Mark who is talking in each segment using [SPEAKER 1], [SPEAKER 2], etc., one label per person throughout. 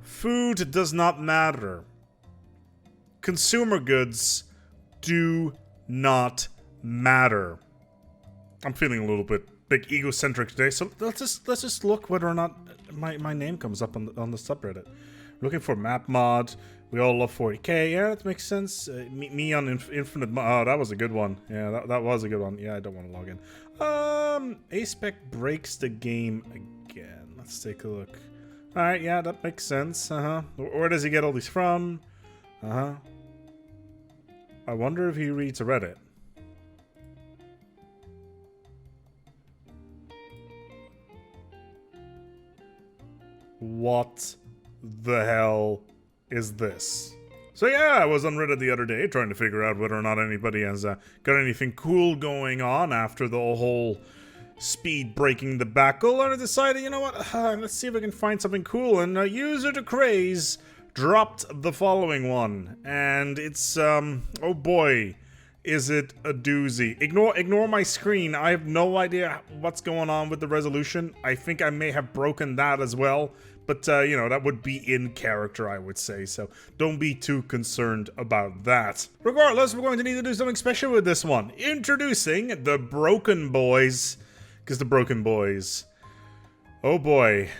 [SPEAKER 1] Food does not matter. Consumer goods do not matter. I'm feeling a little bit big egocentric today, so let's just look whether or not my name comes up on the subreddit. Looking for map mod. We all love 40k. Yeah, that makes sense. Me on infinite. Oh, that was a good one. Yeah, that was a good one. Yeah, I don't want to log in. ASpec breaks the game again. Let's take a look. All right, yeah, that makes sense. Where does he get all these from? I wonder if he reads Reddit. What the hell is this? So yeah, I was on Reddit the other day trying to figure out whether or not anybody has got anything cool going on after the whole speed breaking debacle, and I decided, you know what, let's see if I can find something cool, and user to craze dropped the following one, and it's oh boy, is it a doozy. Ignore my screen. I have no idea what's going on with the resolution. I think I may have broken that as well, but you know, that would be in character, I would say, so don't be too concerned about that. Regardless, we're going to need to do something special with this one. Introducing the Broken Boys, because the Broken Boys, oh boy,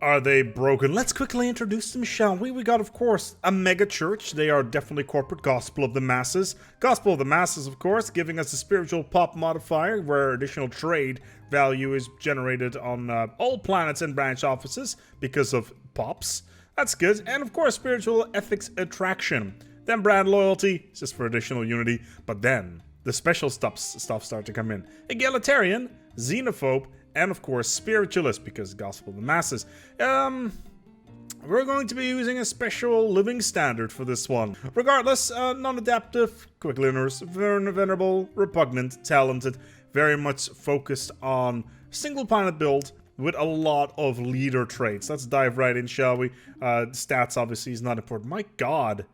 [SPEAKER 1] are they broken. Let's quickly introduce them, shall we? We got, of course, a mega church. They are definitely corporate gospel of the masses. Gospel of the masses, of course, giving us a spiritual pop modifier where additional trade value is generated on all planets and branch offices because of pops. That's good. And, of course, spiritual ethics attraction. Then brand loyalty, just for additional unity. But then the special stuff start to come in. Egalitarian, xenophobe, and of course spiritualist, because gospel of the masses. We're going to be using a special living standard for this one. Regardless, non-adaptive, quick learners, venerable, repugnant, talented, very much focused on single planet build with a lot of leader traits. Let's dive right in, shall we? Stats obviously is not important. My god,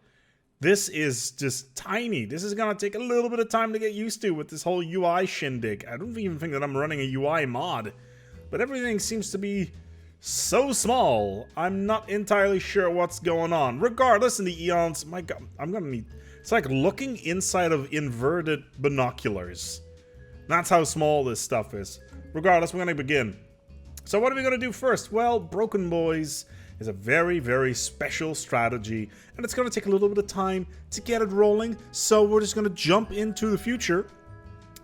[SPEAKER 1] this is just tiny. This is gonna take a little bit of time to get used to with this whole UI shindig. I don't even think that I'm running a UI mod, but everything seems to be so small. I'm not entirely sure what's going on. Regardless, in the eons, my god, I'm gonna need... It's like looking inside of inverted binoculars. That's how small this stuff is. Regardless, we're gonna begin. So what are we gonna do first? Well, Broken Boys is a very, very special strategy, and it's going to take a little bit of time to get it rolling, so we're just going to jump into the future,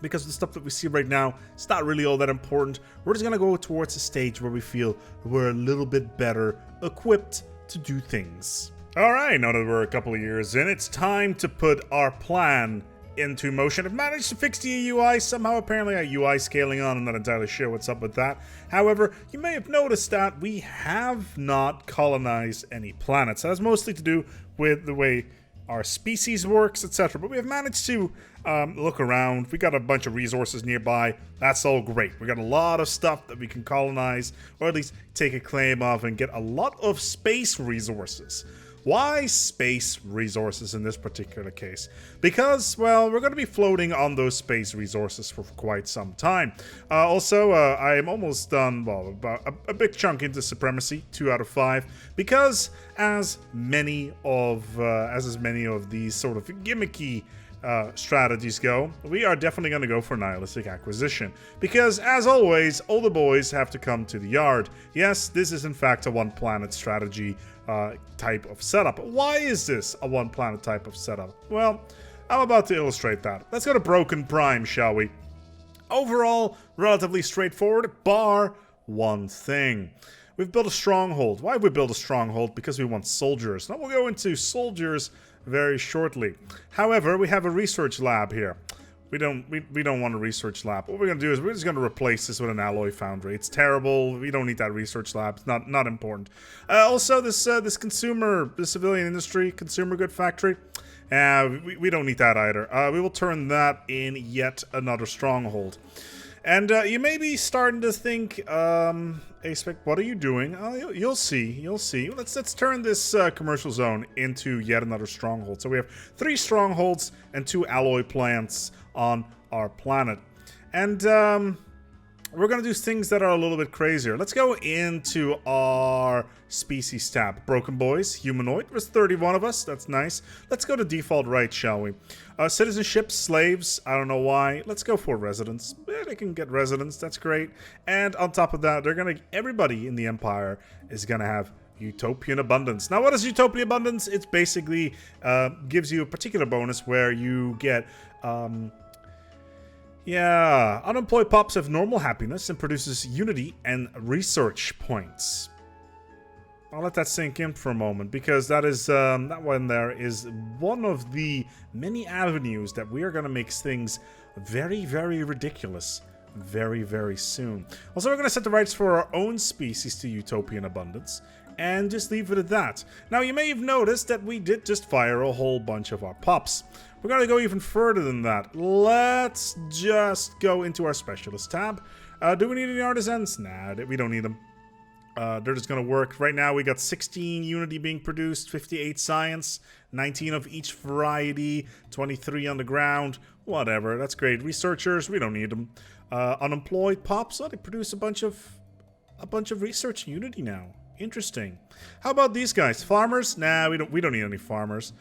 [SPEAKER 1] because the stuff that we see right now is not really all that important. We're just going to go towards a stage where we feel we're a little bit better equipped to do things. Alright, now that we're a couple of years in, it's time to put our plan into motion. I've managed to fix the UI somehow. Apparently our UI scaling on. I'm not entirely sure what's up with that. However, you may have noticed that we have not colonized any planets. That has mostly to do with the way our species works, etc. But we have managed to look around. We got a bunch of resources nearby. That's all great. We got a lot of stuff that we can colonize, or at least take a claim of, and get a lot of space resources. Why space resources in this particular case? Because, well, we're going to be floating on those space resources for quite some time. Also, I am almost done, well, about a big chunk into Supremacy, 2 out of 5, because as many of these sort of gimmicky strategies go, we are definitely going to go for nihilistic acquisition, because as always, all the boys have to come to the yard. Yes, this is in fact a one planet strategy type of setup. Why is this a one planet type of setup? Well, I'm about to illustrate that. Let's go to Broken Prime, shall we? Overall, relatively straightforward, bar one thing. We've built a stronghold. Why have we built a stronghold? Because we want soldiers. Now we'll go into soldiers very shortly. However, we have a research lab here. We don't want a research lab. What we're going to do is we're just going to replace this with an alloy foundry. It's terrible. We don't need that research lab. It's not important. Also, this civilian industry, consumer good factory, we don't need that either. We will turn that in yet another stronghold. And you may be starting to think, ASpec, what are you doing? You'll see. Let's turn this commercial zone into yet another stronghold. So we have 3 strongholds and 2 alloy plants on our planet. And we're going to do things that are a little bit crazier. Let's go into our species tab. Broken boys, humanoid. There's 31 of us. That's nice. Let's go to default right, shall we? Citizenship, slaves. I don't know why. Let's go for residents. They can get residents. That's great. And on top of that, everybody in the Empire is going to have Utopian Abundance. Now, what is Utopian Abundance? It's basically gives you a particular bonus where you get... unemployed pups have normal happiness and produces unity and research points. I'll let that sink in for a moment, because that is that one there is one of the many avenues that we are going to make things very, very ridiculous very, very soon. Also, we're going to set the rights for our own species to Utopian Abundance and just leave it at that. Now, you may have noticed that we did just fire a whole bunch of our pups. We're going to go even further than that. Let's just go into our specialist tab. Do we need any artisans? Nah, we don't need them. They're just going to work. Right now, we got 16 Unity being produced, 58 Science, 19 of each variety, 23 on the ground. Whatever, that's great. Researchers, we don't need them. Unemployed pups, they produce a bunch of research in Unity now. Interesting. How about these guys? Farmers? Nah, we don't need any farmers.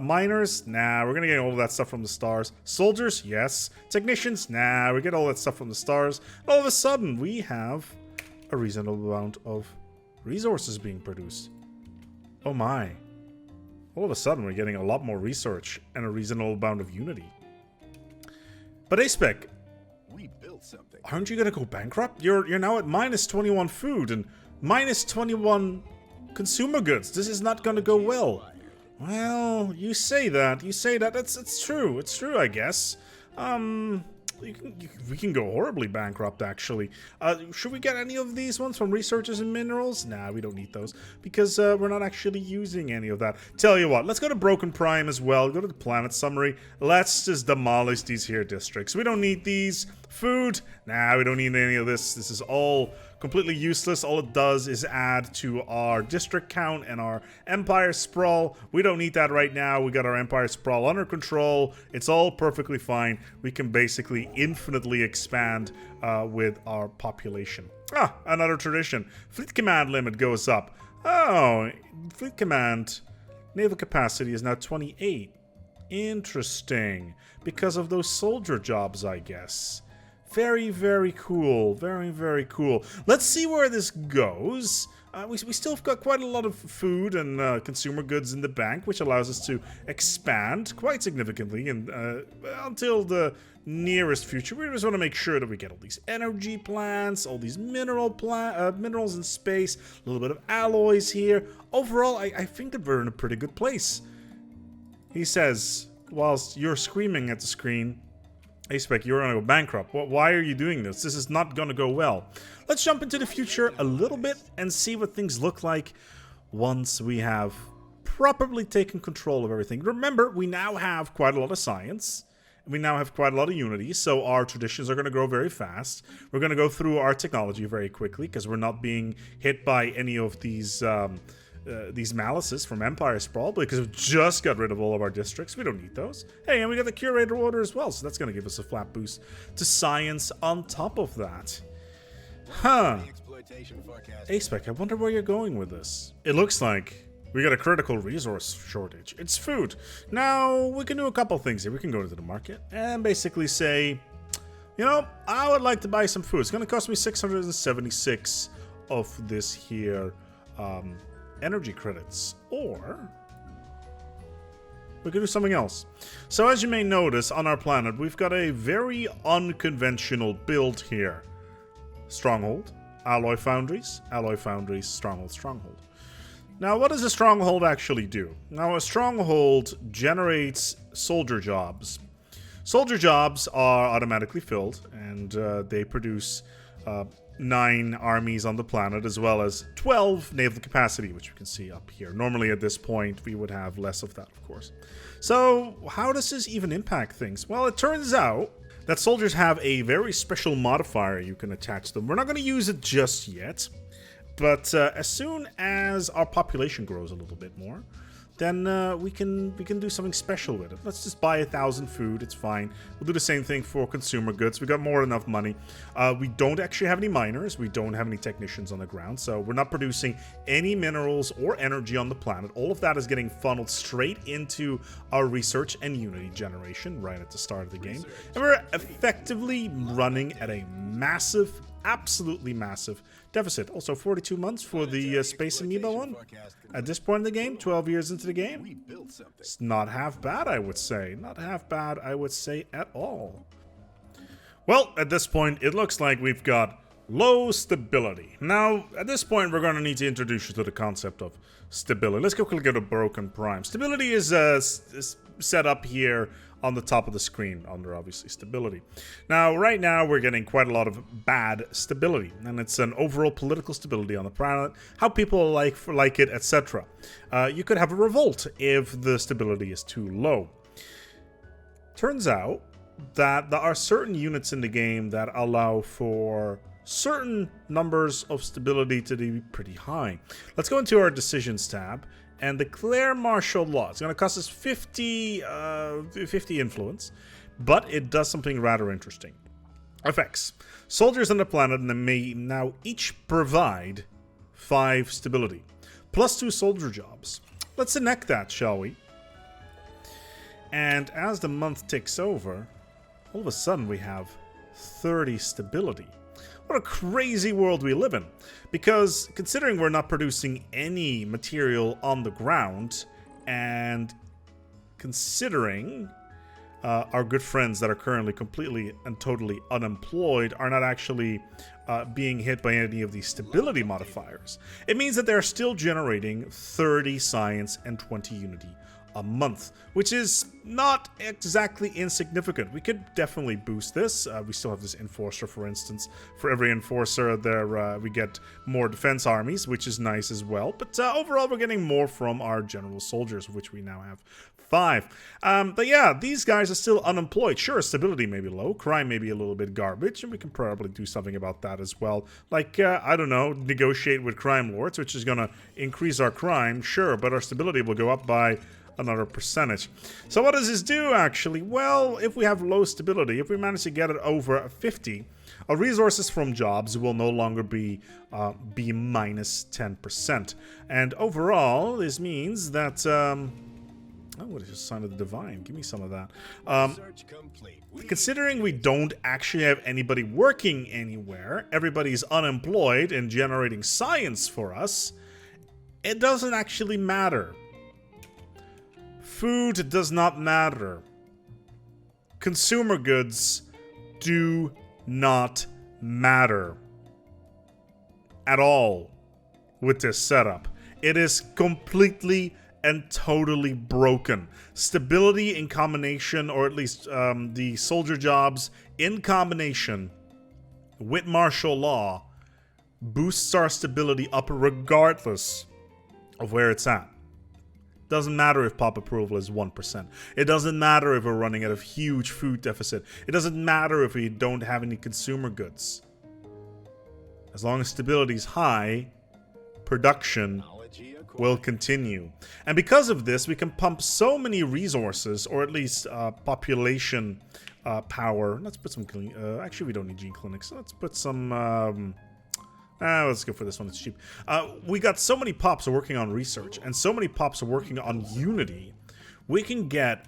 [SPEAKER 1] Miners? Nah, we're gonna get all of that stuff from the stars. Soldiers? Yes. Technicians? Nah, we get all that stuff from the stars. And all of a sudden, we have a reasonable amount of resources being produced. Oh my. All of a sudden, we're getting a lot more research and a reasonable amount of unity. But ASpec,
[SPEAKER 2] we built something.
[SPEAKER 1] Aren't you gonna go bankrupt? You're now at minus 21 food and minus 21 consumer goods. This is not gonna go well. Well, you say that. It's true. It's true, I guess. We can go horribly bankrupt, actually. Should we get any of these ones from researchers and minerals? Nah, we don't need those, because we're not actually using any of that. Tell you what, let's go to Broken Prime as well. Go to the planet summary. Let's just demolish these here districts. We don't need these. Food? Nah, we don't need any of this. This is all completely useless. All it does is add to our district count and our empire sprawl. We don't need that right now. We got our empire sprawl under control. It's all perfectly fine. We can basically infinitely expand with our population. Ah, another tradition. Fleet command limit goes up. Oh, fleet command naval capacity is now 28. Interesting. Because of those soldier jobs, I guess. Very, very cool. Very, very cool. Let's see where this goes. We still have got quite a lot of food and consumer goods in the bank, which allows us to expand quite significantly and until the nearest future. We just want to make sure that we get all these energy plants, all these minerals in space, a little bit of alloys here. Overall, I think that we're in a pretty good place. He says, whilst you're screaming at the screen, ASpec, you're going to go bankrupt. Why are you doing this? This is not going to go well. Let's jump into the future a little bit and see what things look like once we have properly taken control of everything. Remember, we now have quite a lot of science. We now have quite a lot of unity, so our traditions are going to grow very fast. We're going to go through our technology very quickly because we're not being hit by any of these malices from Empire Sprawl, because we've just got rid of all of our districts. We don't need those. Hey, and we got the Curator Order as well, so that's going to give us a flat boost to science on top of that. Huh. ASpec, I wonder where you're going with this. It looks like we got a critical resource shortage. It's food. Now, we can do a couple things here. We can go into the market and basically say, you know, I would like to buy some food. It's going to cost me 676 of this here energy credits, or we could do something else. So as you may notice on our planet, we've got a very unconventional build here. Stronghold, alloy foundries, stronghold, stronghold. Now, what does a stronghold actually do? Now, a stronghold generates soldier jobs. Soldier jobs are automatically filled, and they produce 9 armies on the planet, as well as 12 naval capacity, which you can see up here. Normally at this point we would have less of that, of course. So how does this even impact things? Well, it turns out that soldiers have a very special modifier you can attach to them. We're not going to use it just yet, but as soon as our population grows a little bit more, then we can do something special with it. Let's just buy 1,000 food. It's fine. We'll do the same thing for consumer goods. We got more than enough money. We don't actually have any miners. We don't have any technicians on the ground, so we're not producing any minerals or energy on the planet. All of that is getting funneled straight into our research and Unity generation right at the start of the game, and we're effectively running at a massive, absolutely massive deficit. Also, 42 months for the Space Amoeba one. At this point in the game, 12 years into the game, it's not half bad, I would say. Not half bad, I would say, at all. Well, at this point, it looks like we've got low stability. Now, at this point, we're going to need to introduce you to the concept of stability. Let's quickly go to Broken Prime. Stability is set up here on the top of the screen under, obviously, stability. Now, right now, we're getting quite a lot of bad stability, and it's an overall political stability on the planet, how people like it, etc. You could have a revolt if the stability is too low. Turns out that there are certain units in the game that allow for certain numbers of stability to be pretty high. Let's go into our Decisions tab and declare martial law. It's going to cost us 50 influence, but it does something rather interesting. Effects. Soldiers on the planet may now each provide 5 stability, plus 2 soldier jobs. Let's enact that, shall we? And as the month ticks over, all of a sudden we have 30 stability. What a crazy world we live in. Because considering we're not producing any material on the ground, and considering our good friends that are currently completely and totally unemployed are not actually being hit by any of these stability modifiers, it means that they're still generating 30 science and 20 unity a month, which is not exactly insignificant. We could definitely boost this. We still have this enforcer, for instance. For every enforcer there, we get more defense armies, which is nice as well. But overall, we're getting more from our general soldiers, of which we now have 5. But yeah, these guys are still unemployed. Sure, stability may be low, crime may be a little bit garbage, and we can probably do something about that as well. Like, I don't know, negotiate with crime lords, which is going to increase our crime, sure, but our stability will go up by another percentage. So what does this do, actually? Well, if we have low stability, if we manage to get it over 50, our resources from jobs will no longer be minus 10%. And overall, this means that oh, what is the sign of the divine? Give me some of that. Considering we don't actually have anybody working anywhere, everybody's unemployed and generating science for us, it doesn't actually matter. Food does not matter. Consumer goods do not matter at all with this setup. It is completely and totally broken. Stability in combination, or at least the soldier jobs in combination with martial law, boosts our stability up regardless of where it's at. Doesn't matter if pop approval is 1%. It doesn't matter if we're running at a huge food deficit. It doesn't matter if we don't have any consumer goods. As long as stability is high, production will continue. And because of this, we can pump so many resources, or at least population power. Let's put some... actually, we don't need gene clinics. So let's put some... let's go for this one, it's cheap. We got so many pops working on research, and so many pops are working on Unity, we can get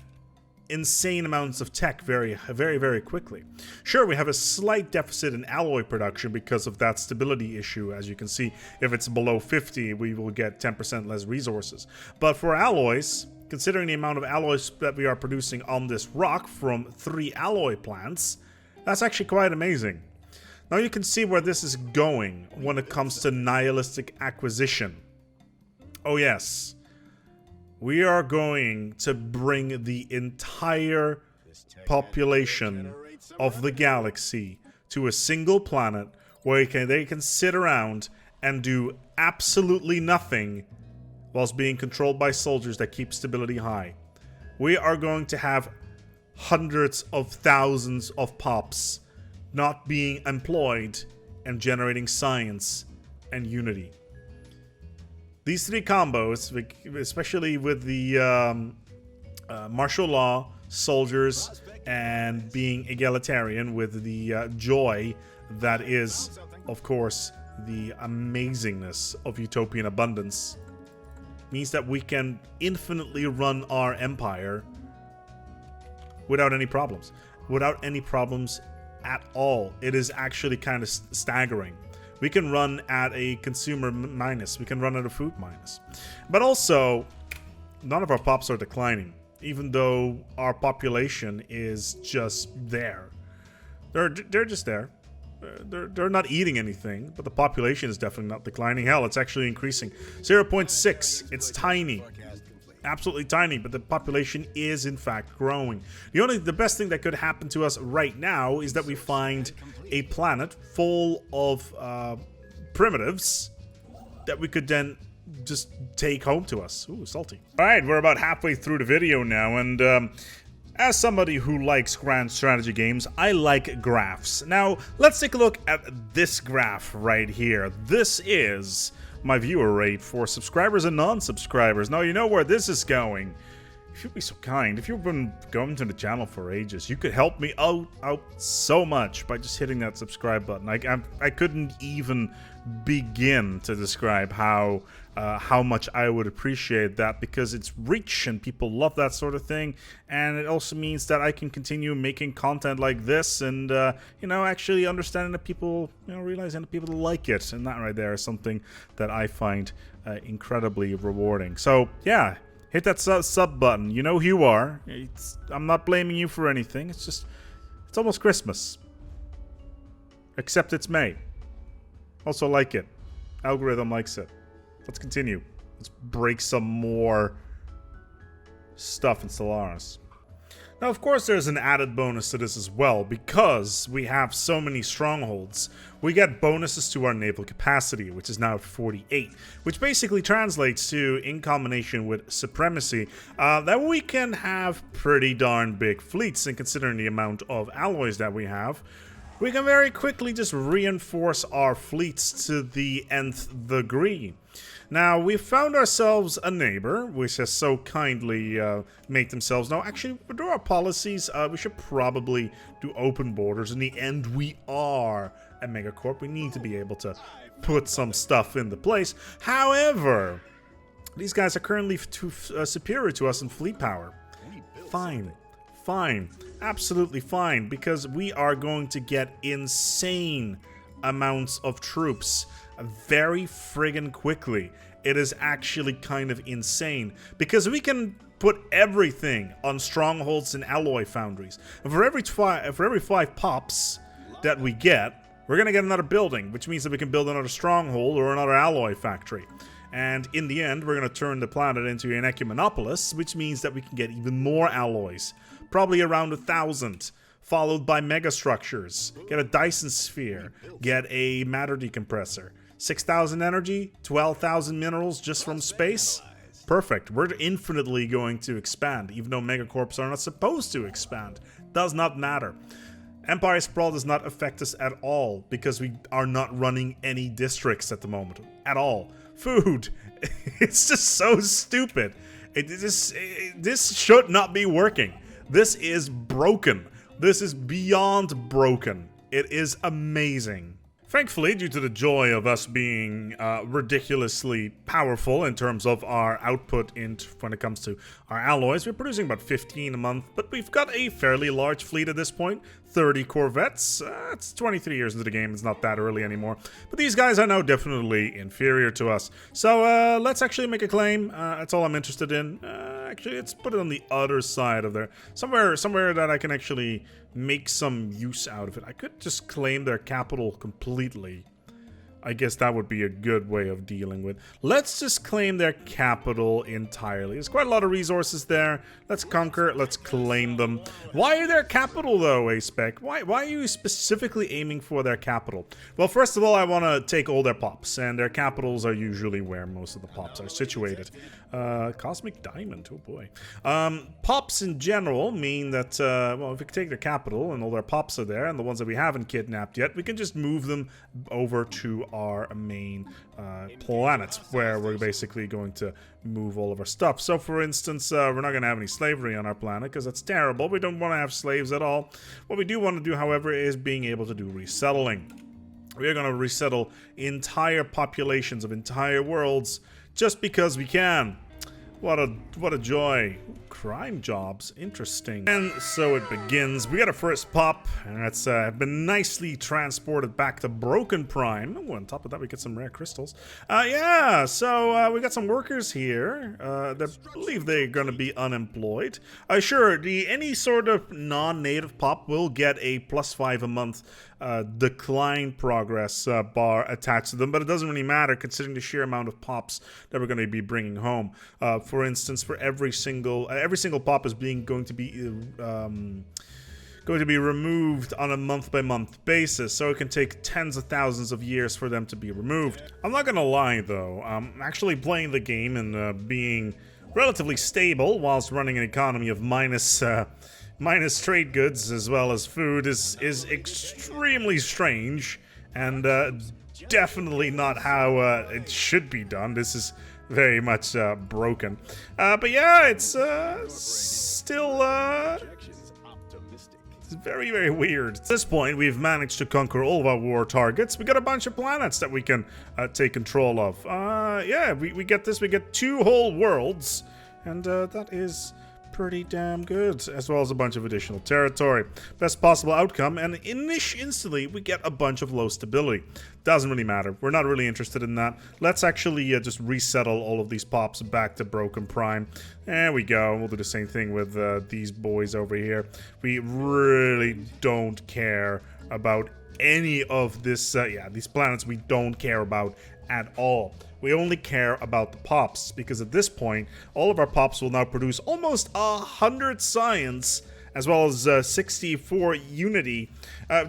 [SPEAKER 1] insane amounts of tech very, very, very quickly. Sure, we have a slight deficit in alloy production because of that stability issue. As you can see, if it's below 50, we will get 10% less resources. But for alloys, considering the amount of alloys that we are producing on this rock from 3 alloy plants, that's actually quite amazing. Now you can see where this is going when it comes to nihilistic acquisition. Oh yes, we are going to bring the entire population of the galaxy to a single planet where they can sit around and do absolutely nothing whilst being controlled by soldiers that keep stability high. We are going to have hundreds of thousands of pops not being employed and generating science and unity. These three combos, especially with the martial law, soldiers, and being egalitarian with the joy that is, of course, the amazingness of Utopian Abundance, means that we can infinitely run our empire without any problems. Without any problems at all. It is actually kind of staggering. We can run at a consumer minus. We can run at a food minus. But also, none of our pops are declining, even though our population is just there. They're just there. They're not eating anything, but the population is definitely not declining. Hell, it's actually increasing. 0.6. It's tiny. Absolutely tiny, but the population is in fact growing. The best thing that could happen to us right now is that we find a planet full of primitives that we could then just take home to us. Ooh, salty. Alright, we're about halfway through the video now, and as somebody who likes grand strategy games, I like graphs. Now, let's take a look at this graph right here. This is my viewer rate for subscribers and non-subscribers. Now, you know where this is going. If you'd be so kind, if you've been going to the channel for ages, you could help me out so much by just hitting that subscribe button. I couldn't even begin to describe how much I would appreciate that, because it's reach and people love that sort of thing, and it also means that I can continue making content like this, and actually understanding that people, realizing that people like it, and that right there is something that I find incredibly rewarding. So yeah, hit that sub button. You know who you are. I'm not blaming you for anything. It's almost Christmas, except it's May. Also like it. Algorithm likes it. Let's continue. Let's break some more stuff in Stellaris. Now, of course, there's an added bonus to this as well. Because we have so many strongholds, we get bonuses to our naval capacity, which is now 48, which basically translates to, in combination with supremacy, that we can have pretty darn big fleets. And considering the amount of alloys that we have, we can very quickly just reinforce our fleets to the nth degree. Now, we've found ourselves a neighbor, which has so kindly made themselves known. Actually, through our policies, we should probably do open borders. In the end, we are a megacorp. We need to be able to put some stuff into place. However, these guys are currently too superior to us in fleet power. Fine. Fine. Absolutely fine, because we are going to get insane amounts of troops very friggin' quickly. It is actually kind of insane, because we can put everything on strongholds and alloy foundries. And for every 5 pops that we get, we're gonna get another building, which means that we can build another stronghold or another alloy factory. And in the end, we're gonna turn the planet into an ecumenopolis, which means that we can get even more alloys. Probably around 1,000, followed by megastructures, get a Dyson sphere, get a matter decompressor, 6,000 energy, 12,000 minerals just from space. Perfect. We're infinitely going to expand, even though megacorps are not supposed to expand. Does not matter. Empire Sprawl does not affect us at all, because we are not running any districts at the moment. At all. Food. It's just so stupid. This should not be working. This is broken. This is beyond broken. It is amazing. Thankfully, due to the joy of us being ridiculously powerful in terms of our output when it comes to our alloys, we're producing about 15 a month, but we've got a fairly large fleet at this point. 30 corvettes. It's 23 years into the game. It's not that early anymore. But these guys are now definitely inferior to us. So let's actually make a claim. That's all I'm interested in. Actually, let's put it on the other side of there. Somewhere that I can actually make some use out of it. I could just claim their capital completely. I guess that would be a good way of dealing with. Let's just claim their capital entirely. There's quite a lot of resources there. Let's conquer, let's claim them. Why their capital though, ASpec? Why are you specifically aiming for their capital? Well, first of all, I want to take all their pops, and their capitals are usually where most of the pops are situated. Cosmic Diamond, oh boy. Pops in general mean that, well, if we take their capital and all their pops are there, and the ones that we haven't kidnapped yet, we can just move them over to our main planet, where we're basically going to move all of our stuff. So for instance, we're not going to have any slavery on our planet because that's terrible. We don't want to have slaves at all. What we do want to do, however, is being able to do resettling. We are going to resettle entire populations of entire worlds just because we can. What a joy. Crime jobs, interesting. And so it begins. We got our first pop, and it's been nicely transported back to Broken Prime. Oh, on top of that, we get some rare crystals. Yeah, so we got some workers here that believe they're going to be unemployed. Sure, any sort of non-native pop will get a +5 a month decline progress bar attached to them, but it doesn't really matter considering the sheer amount of pops that we're going to be bringing home. For instance, for every single pop is going to be removed on a month-by-month basis, so it can take tens of thousands of years for them to be removed. I'm not gonna lie though, actually playing the game and being relatively stable whilst running an economy of minus trade goods as well as food is extremely strange, and definitely not how it should be done. This is very much broken. But yeah, it's still it's very, very weird. At this point, we've managed to conquer all of our war targets. We got a bunch of planets that we can take control of. Yeah, we get this. We get 2 whole worlds, and that is pretty damn good, as well as a bunch of additional territory. Best possible outcome, and instantly we get a bunch of low stability. Doesn't really matter. We're not really interested in that. Let's actually just resettle all of these pops back to Broken Prime. There we go. We'll do the same thing with these boys over here. We really don't care about any of this. Yeah, these planets we don't care about at all. We only care about the pops, because at this point, all of our pops will now produce almost 100 science, as well as 64 unity,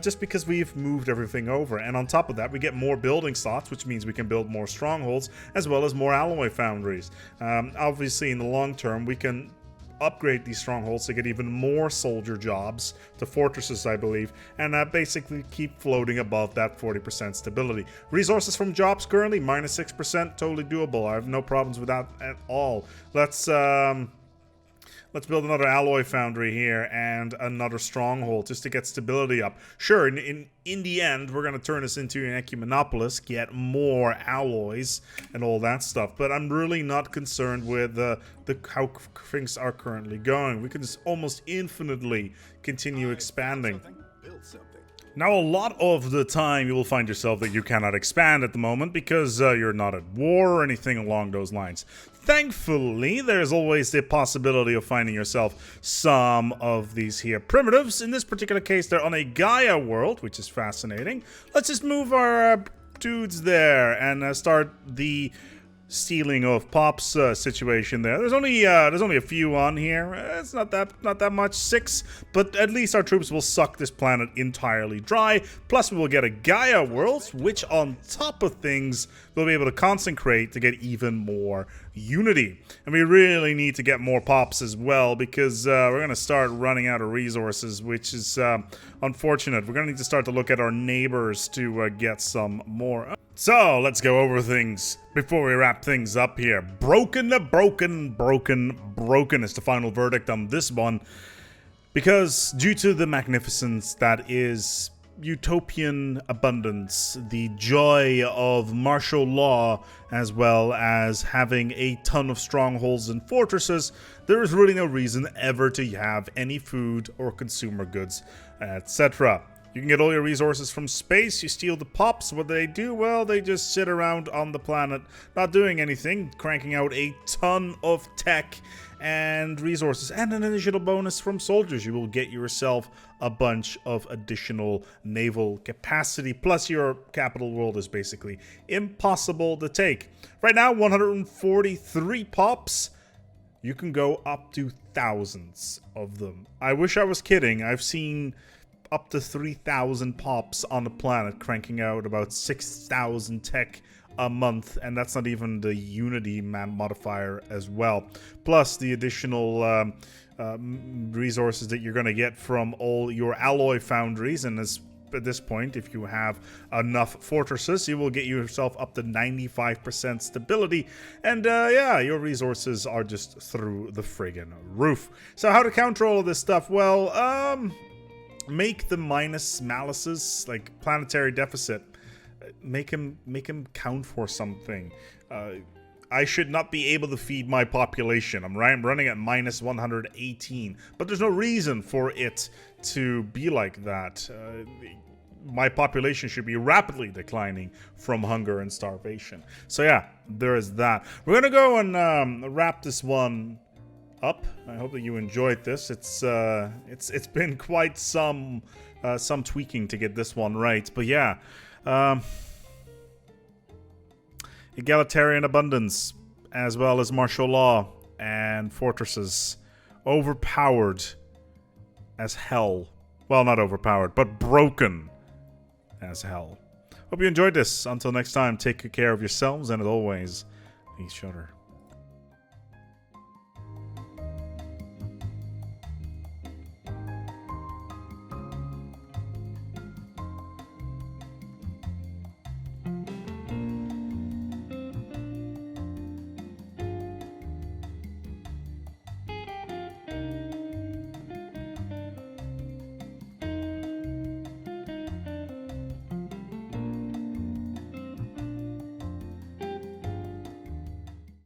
[SPEAKER 1] just because we've moved everything over. And on top of that, we get more building slots, which means we can build more strongholds, as well as more alloy foundries. Obviously, in the long term, we can upgrade these strongholds to get even more soldier jobs to fortresses, I believe, and basically keep floating above that 40% stability. Resources from jobs currently -6%, totally doable. I have no problems with that at all. Let's build another alloy foundry here and another stronghold just to get stability up. Sure, in the end, we're going to turn this into an ecumenopolis, get more alloys and all that stuff. But I'm really not concerned with how things are currently going. We can just almost infinitely continue expanding. Now, a lot of the time, you will find yourself that you cannot expand at the moment because you're not at war or anything along those lines. Thankfully, there's always the possibility of finding yourself some of these here primitives. In this particular case, they're on a Gaia world, which is fascinating. Let's just move our dudes there and start the stealing of pops situation there. There's only a few on here. It's not that much, 6, but at least our troops will suck this planet entirely dry. Plus we will get a Gaia world, which on top of things we'll be able to consecrate to get even more unity. And we really need to get more pops as well, because we're going to start running out of resources, which is unfortunate. We're going to need to start to look at our neighbors to get some more. So, let's go over things before we wrap things up here. Broken is the final verdict on this one. Because due to the magnificence that is Utopian Abundance, the joy of martial law, as well as having a ton of strongholds and fortresses, there is really no reason ever to have any food or consumer goods, etc. You can get all your resources from space. You steal the pops. What do they do? Well, they just sit around on the planet, not doing anything, cranking out a ton of tech and resources, and an additional bonus from soldiers. You will get yourself a bunch of additional naval capacity, plus your capital world is basically impossible to take. Right now, 143 pops. You can go up to thousands of them. I wish I was kidding. I've seen up to 3,000 pops on the planet, cranking out about 6,000 tech a month, and that's not even the Unity modifier as well. Plus the additional resources that you're going to get from all your alloy foundries, and as at this point, if you have enough fortresses, you will get yourself up to 95% stability. And yeah, your resources are just through the friggin' roof. So how to counter all of this stuff? Well, make the minus malices, like planetary deficit, make him count for something. I should not be able to feed my population. I'm running at minus 118, but there's no reason for it to be like that. My population should be rapidly declining from hunger and starvation. So yeah, there is that. We're gonna go and wrap this one up. I hope that you enjoyed this. It's been quite some tweaking to get this one right, but yeah. Egalitarian abundance, as well as martial law and fortresses. Overpowered as hell. Well, not overpowered, but broken as hell. Hope you enjoyed this. Until next time, take good care of yourselves, and as always, each other.